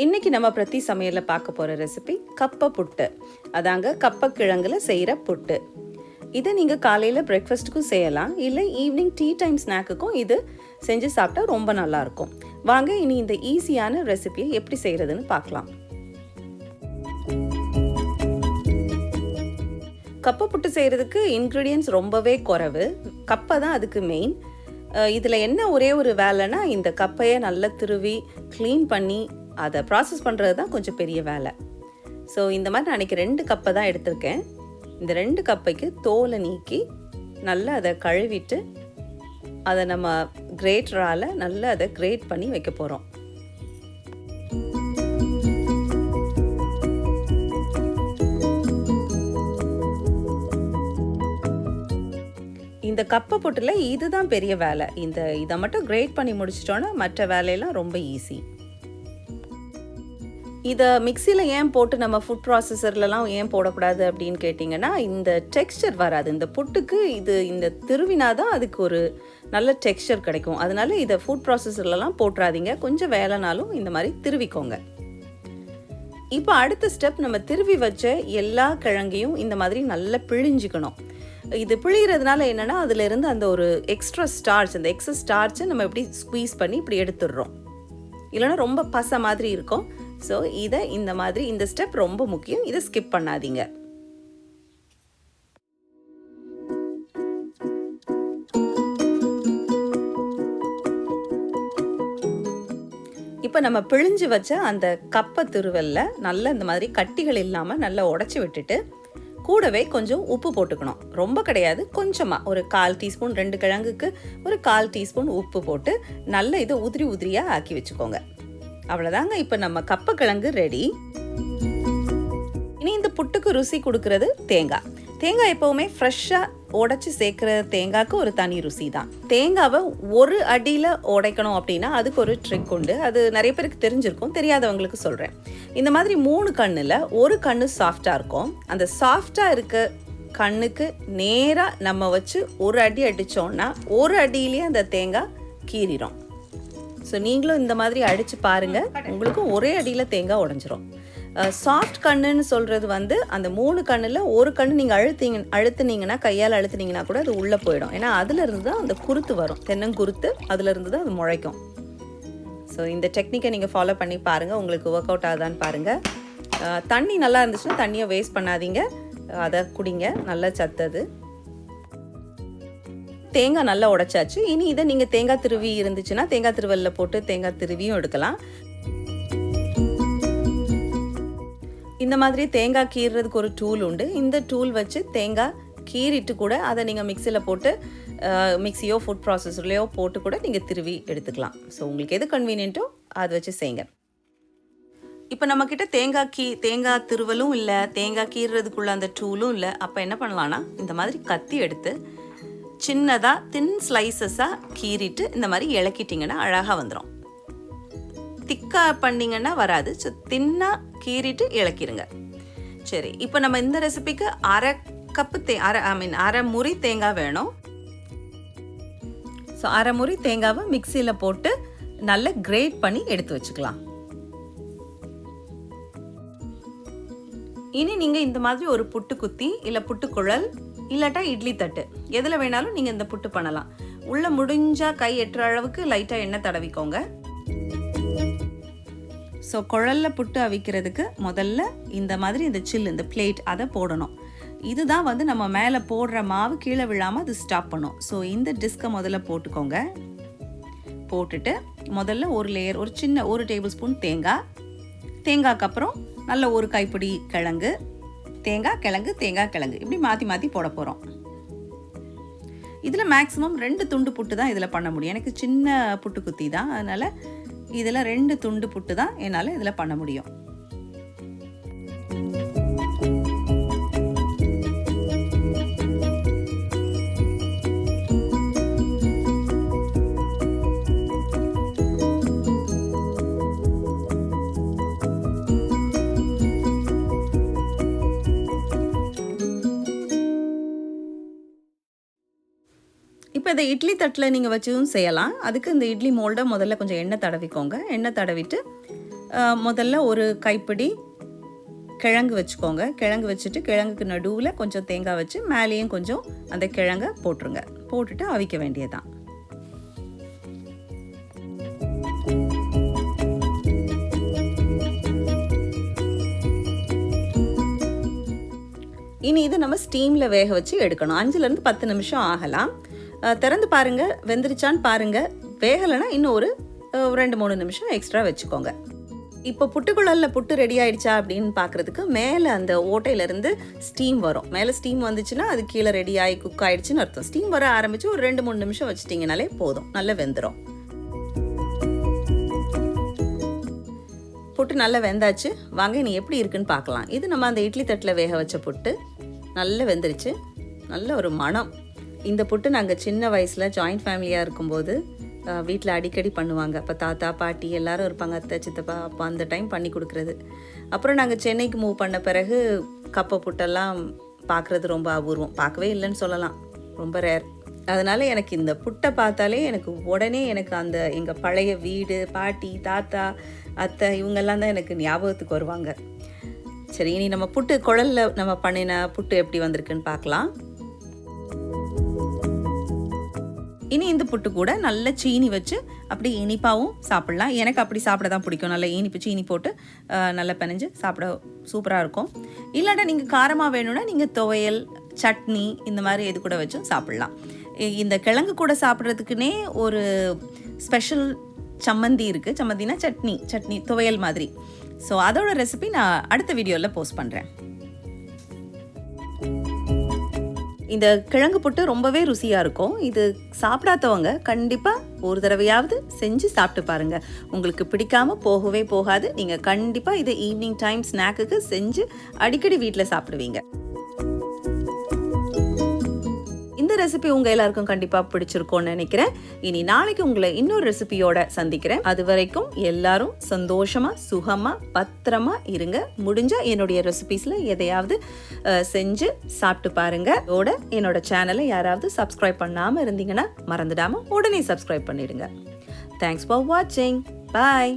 இன்னைக்கு நம்ம பிரதி சமையல்ல பார்க்க போற ரெசிபி கப்ப புட்டு. அதாங்க கப்பக்கிழங்குல செய்யற புட்டு. இதை நீங்க காலையில பிரேக்ஃபாஸ்ட்டுக்கும் செய்யலாம், இல்லை ஈவினிங் டீ டைம் ஸ்நாக்குக்கும் இது செஞ்சு சாப்பிட்டா ரொம்ப நல்லா இருக்கும். வாங்க இனி இந்த ஈஸியான ரெசிபியை எப்படி செய்யறதுன்னு பார்க்கலாம். கப்ப புட்டு செய்யறதுக்கு இன்க்ரீடியன்ஸ் ரொம்பவே குறைவு. கப்பை தான் அதுக்கு மெயின். இதில் என்ன ஒரே ஒரு வேலைன்னா இந்த கப்பையை நல்லா திருவி க்ளீன் பண்ணி அதை ப்ராசஸ் பண்ணுறது தான் கொஞ்சம் பெரிய வேலை. ஸோ இந்த மாதிரி நான் அன்றைக்கி 2 கப்பை தான் எடுத்திருக்கேன். இந்த 2 கப்பைக்கு தோலை நீக்கி நல்லா அதை கழுவிட்டு அதை நம்ம கிரேட்டரால் நல்லா அதை கிரேட் பண்ணி வைக்க போகிறோம். இந்த கப்பை புட்டில் இதுதான் பெரிய வேலை. இதை மட்டும் கிரேட் பண்ணி முடிச்சிட்டோன்னா மற்ற வேலையெல்லாம் ரொம்ப ஈஸி. இதை மிக்சியில் ஏன் போட்டு நம்ம ஃபுட் ப்ராசஸர்லலாம் ஏன் போடக்கூடாது அப்படின்னு கேட்டிங்கன்னா, இந்த டெக்ஸ்சர் வராது. இந்த புட்டுக்கு இந்த திருவினா தான் அதுக்கு ஒரு நல்ல டெக்ஸ்சர் கிடைக்கும். அதனால இதை ஃபுட் ப்ராசஸர்லலாம் போட்டுறாதீங்க. கொஞ்சம் வேலைனாலும் இந்த மாதிரி திருவிக்கோங்க. இப்போ அடுத்த ஸ்டெப், நம்ம திருவி வச்ச எல்லா கிழங்கையும் இந்த மாதிரி நல்லா பிழிஞ்சிக்கணும். இது பிழிகிறதுனால என்னென்னா அதிலிருந்து அந்த ஒரு எக்ஸ்ட்ரா ஸ்டார்ச், அந்த எக்ஸஸ் ஸ்டார்ச்சை நம்ம இப்படி ஸ்குவீஸ் பண்ணி இப்படி எடுத்துடுறோம். இல்லைன்னா ரொம்ப பசை மாதிரி இருக்கும். ஸோ இதை இந்த மாதிரி, இந்த ஸ்டெப் ரொம்ப முக்கியம். இதை ஸ்கிப் பண்ணாதீங்க. இப்போ நம்ம பிழிஞ்சு வச்ச அந்த கப்பை திருவல்ல நல்லா இந்த மாதிரி கட்டிகள் இல்லாமல் நல்லா உடச்சி விட்டுட்டு கூடவே கொஞ்சம் உப்பு போட்டுக்கணும். ரொம்ப கிடையாது, கொஞ்சமாக ஒரு 1/4 டீஸ்பூன், 2 கிழங்குக்கு ஒரு 1/4 டீஸ்பூன் உப்பு போட்டு நல்லா இதை உதிரியாக ஆக்கி வச்சுக்கோங்க. அவ்வளோதாங்க. இப்போ நம்ம கப்பக்கிழங்கு ரெடி. இனி இந்த புட்டுக்கு ருசி கொடுக்கறது தேங்காய். தேங்காய் எப்போவுமே ஃப்ரெஷ்ஷாக உடைச்சி சேர்க்குற தேங்காய்க்கு ஒரு தனி ருசி தான். தேங்காவை ஒரு அடியில் உடைக்கணும் அப்படின்னா அதுக்கு ஒரு ட்ரிக் உண்டு. அது நிறைய பேருக்கு தெரிஞ்சிருக்கும், தெரியாதவங்களுக்கு சொல்கிறேன். இந்த மாதிரி 3 கண்ணில் ஒரு கண்ணு சாஃப்டாக இருக்கும். அந்த சாஃப்டாக இருக்க கண்ணுக்கு நேராக நம்ம வச்சு ஒரு அடி அடித்தோன்னா ஒரு அடியிலேயே அந்த தேங்காய் கீறிடும். ஸோ நீங்களும் இந்த மாதிரி அடித்து பாருங்கள், உங்களுக்கும் ஒரே அடியில் தேங்காய் உடஞ்சிரும். சாஃப்ட் கண்ணுன்னு சொல்கிறது வந்து அந்த 3 கண்ணில் ஒரு கண்ணு நீங்கள் அழுத்துனீங்கன்னா, கையால் அழுத்துனீங்கன்னா கூட அது உள்ளே போயிடும். ஏன்னா அதுலேருந்து தான் அந்த குருத்து வரும், தென்னங்குருத்து அதுலேருந்து தான் அது முளைக்கும். ஸோ இந்த டெக்னிக்கை நீங்கள் ஃபாலோ பண்ணி பாருங்கள், உங்களுக்கு ஒர்க் அவுட் ஆகுதான்னு பாருங்கள். தண்ணி நல்லா இருந்துச்சுன்னா தண்ணியை வேஸ்ட் பண்ணாதீங்க, அதை குடிங்க, நல்லா சத்தது. தேங்காய் நல்லா உடைச்சாச்சு. இனி இதை நீங்கள் தேங்காய் திருவி இருந்துச்சுன்னா தேங்காய் திருவல்ல போட்டு தேங்காய் திருவியும் எடுக்கலாம். இந்த மாதிரி தேங்காய் கீறுறதுக்கு ஒரு டூல் உண்டு. இந்த டூல் வச்சு தேங்காய் கீறிட்டு கூட அதை நீங்கள் மிக்சியில் போட்டு மிக்சியோ ஃபுட் ப்ராசஸர்லையோ போட்டு கூட நீங்கள் திருவி எடுத்துக்கலாம். ஸோ உங்களுக்கு எது கன்வீனியன்ட்டோ அதை வச்சு செய்யுங்க. இப்போ நம்மக்கிட்ட தேங்காய் திருவலும் இல்லை, தேங்காய் கீறுறதுக்குள்ள அந்த டூலும் இல்லை. அப்போ என்ன பண்ணலான்னா, இந்த மாதிரி கத்தி எடுத்து சின்னதாக தின் ஸ்லைசஸாக கீறிட்டு இந்த மாதிரி இலக்கிட்டிங்கன்னா அழகாக வந்துடும். திக்காக பண்ணிங்கன்னா வராது. ஸோ தின்னாக கீறிட்டு இலக்கிடுங்க. சரி, இப்போ நம்ம இந்த ரெசிபிக்கு அரை முறி தேங்காய் வேணும். ஸோ அரை முறி தேங்காவை மிக்சியில் போட்டு நல்லா கிரேட் பண்ணி எடுத்து வச்சுக்கலாம். இனி நீங்கள் இந்த மாதிரி ஒரு புட்டு குத்தி இல்லை புட்டுக்குழல் இல்லாட்டா இட்லி தட்டு எதில் வேணாலும் நீங்கள் இந்த புட்டு பண்ணலாம். உள்ளே முடிஞ்சால் கை எட்டுற அளவுக்கு லைட்டாக எண்ணெய் தடவிக்கோங்க. ஸோ குழலில் புட்டு அவிக்கிறதுக்கு முதல்ல இந்த மாதிரி இந்த சில்லு, இந்த பிளேட் அதை போடணும். இதுதான் வந்து நம்ம மேலே போடுற மாவு கீழே விழாமல் அது ஸ்டாப் பண்ணும். ஸோ இந்த டிஸ்கை முதல்ல போட்டுக்கோங்க. போட்டுட்டு முதல்ல ஒரு லேயர், ஒரு சின்ன 1 டேபிள் ஸ்பூன் தேங்காய்க்கு அப்புறம் நல்ல ஒரு கைப்பிடி கிழங்கு, தேங்காய் கிழங்கு இப்படி மாற்றி போட போகிறோம். இதில் மேக்ஸிமம் 2 துண்டு புட்டு தான் இதில் பண்ண முடியும். எனக்கு சின்ன புட்டு குத்தி தான், அதனால் இதில் 2 துண்டு புட்டு தான் என்னால் இதில் பண்ண முடியும். இப்போ இதை இட்லி தட்டில் நீங்கள் வச்சும் செய்யலாம். அதுக்கு இந்த இட்லி மோல்டை முதல்ல கொஞ்சம் எண்ணெய் தடவிக்கோங்க. எண்ணெய் தடவிட்டு முதல்ல ஒரு கைப்பிடி கிழங்கு வச்சுக்கோங்க. கிழங்கு வச்சுட்டு கிழங்குக்கு நடுவில் கொஞ்சம் தேங்காய் வச்சு மேலேயும் கொஞ்சம் அந்த கிழங்கை போட்டுருங்க. போட்டுட்டு அவிக்க வேண்டியதுதான். இனி இதை நம்ம ஸ்டீமில் வேக வச்சு எடுக்கணும். 5லேருந்து 10 நிமிஷம் ஆகலாம். திறந்து பாருங்கள், வெந்துருச்சான்னு பாருங்கள். வேகலைன்னா இன்னும் ஒரு 2-3 நிமிஷம் எக்ஸ்ட்ரா வச்சுக்கோங்க. இப்போ புட்டுக்குழலில் புட்டு ரெடி ஆகிடுச்சா அப்படின்னு பார்க்குறதுக்கு மேலே அந்த ஓட்டையிலேருந்து ஸ்டீம் வரும். மேலே ஸ்டீம் வந்துச்சுன்னா அது கீழே ரெடி ஆகி குக் ஆகிடுச்சின்னு அர்த்தம். ஸ்டீம் வர ஆரம்பித்து ஒரு 2-3 நிமிஷம் வச்சிட்டிங்கனாலே போதும், நல்லா வெந்துடும். புட்டு நல்லா வெந்தாச்சு. வாங்க இனி எப்படி இருக்குன்னு பார்க்கலாம். இது நம்ம அந்த இட்லி தட்டில் வேக வச்ச புட்டு நல்லா வெந்துருச்சு. நல்ல ஒரு மனம். இந்த புட்டு நாங்கள் சின்ன வயசில் ஜாயிண்ட் ஃபேமிலியாக இருக்கும்போது வீட்டில் அடிக்கடி பண்ணுவாங்க. அப்போ தாத்தா பாட்டி எல்லாரும் இருப்பாங்க, அத்தை சித்தப்பா. அப்போ அந்த டைம் பண்ணி கொடுக்குறது. அப்புறம் நாங்கள் சென்னைக்கு மூவ் பண்ண பிறகு கப்பை புட்டெல்லாம் பார்க்குறது ரொம்ப அபூர்வம். பார்க்கவே இல்லைன்னு சொல்லலாம், ரொம்ப ரேர். அதனால் எனக்கு இந்த புட்டை பார்த்தாலே எனக்கு உடனே எனக்கு அந்த எங்கள் பழைய வீடு, பாட்டி தாத்தா அத்தை இவங்கெல்லாம் தான் எனக்கு ஞாபகத்துக்கு வருவாங்க. சரி, இனி நம்ம புட்டு குழலில் நம்ம பண்ணின புட்டு எப்படி வந்திருக்குன்னு பார்க்கலாம். இனி இந்த புட்டு கூட நல்ல சீனி வச்சு அப்படி இனிப்பாகவும் சாப்பிட்லாம். எனக்கு அப்படி சாப்பிட தான் பிடிக்கும். நல்ல இனிப்பு சீனி போட்டு நல்லா பிணைஞ்சு சாப்பிட சூப்பராக இருக்கும். இல்லாட்டா நீங்கள் காரமாக வேணும்னா நீங்கள் துவையல், சட்னி இந்த மாதிரி எது கூட வச்சும் சாப்பிட்லாம். இந்த கிழங்கு கூட சாப்பிட்றதுக்குன்னே ஒரு ஸ்பெஷல் சம்மந்தி இருக்குது. சம்மந்தினா சட்னி துவையல் மாதிரி. ஸோ அதோட ரெசிபி நான் அடுத்த வீடியோவில் போஸ்ட் பண்ணுறேன். இந்த கிழங்கு புட்டு ரொம்பவே ருசியாக இருக்கும். இது சாப்பிடாதவங்க கண்டிப்பாக ஒரு தடவையாவது செஞ்சு சாப்பிட்டு பாருங்கள். உங்களுக்கு பிடிக்காமல் போகவே போகாது. நீங்கள் கண்டிப்பாக இதை ஈவினிங் டைம் ஸ்நாக்குக்கு செஞ்சு அடிக்கடி வீட்டில் சாப்பிடுவீங்க. இந்த ரெசிபி உங்கள் எல்லாருக்கும் கண்டிப்பாக பிடிச்சிருக்கோன்னு நினைக்கிறேன். இனி நாளைக்கு உங்களை இன்னொரு ரெசிபியோட சந்திக்கிறேன். அது வரைக்கும் எல்லாரும் சந்தோஷமாக சுகமாக பத்திரமா இருங்க. முடிஞ்சால் என்னுடைய ரெசிபிஸில் எதையாவது செஞ்சு சாப்பிட்டு பாருங்க. அதோட என்னோட சேனலை யாராவது சப்ஸ்கிரைப் பண்ணாமல் இருந்தீங்கன்னா மறந்துடாமல் உடனே சப்ஸ்கிரைப் பண்ணிடுங்க. தேங்க்ஸ் ஃபார் வாட்சிங். பாய்.